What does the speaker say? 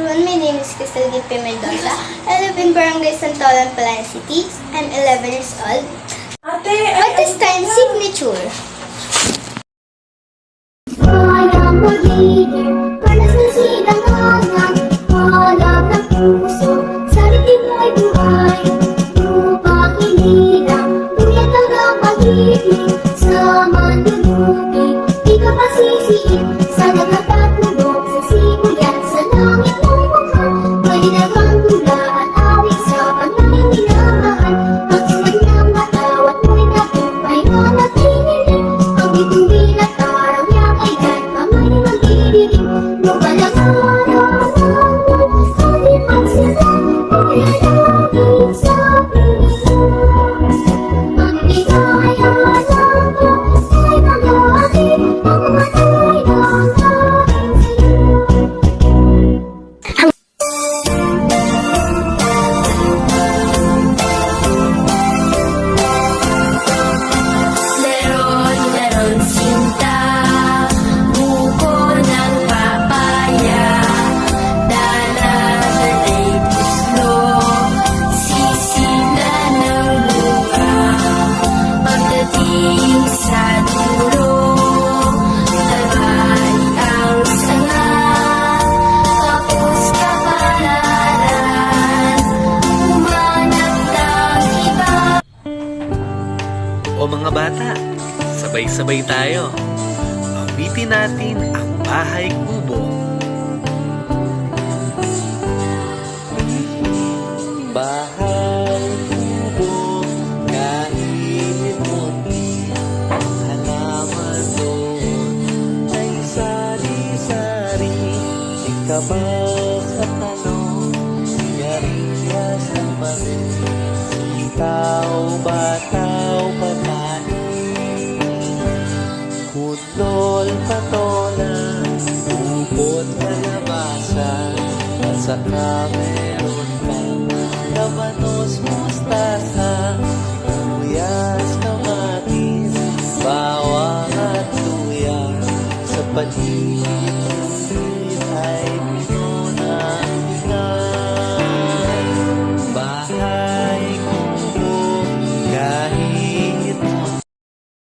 everyone, my name is Crystal D. P. Mendoza. I live in Barangay Santolan, Palayan City. I'm 11 years old. What is time signature? Kayang mag-leader, panas ng silanganan, halap ng puso, sa litig ay buhay. Upang inilang, tuyat hanggang pag-ibig, sa mandulubi, di ka masisiin, sa nagkatulog, sa simulan, sa langit mong mukha, malinagang tulaan, awit sa panahing minamahal, pagsunod ng matawat mo'y nagumpay na natinilig, ang bitong binatara. Lumalang araw ng kalipan sila, pinalagin sa piling. Ang ligaya lang ko ay mag-aakit, ang matay ng aking sayo. Meron sinta, buko ng papaya, dalaga ay puslo, sisina ng lupa. Pagdating sa dulo, tagay ang sanga, kapos kapalaran, humanap ng iba. O mga bata, sabay-sabay tayo. Awitin natin ang Bahay Kubo. Bahay kubo, kahit munti, halaman doon ay sari-sari. Ikabas at tanong, sigarilyas ng mali, sitaw, bataw, patani, kunol, patola, upot, kalabasa, at saka meron pang labanos, mustasa, sibuyas, kamatis, bawang at luya, sa paligid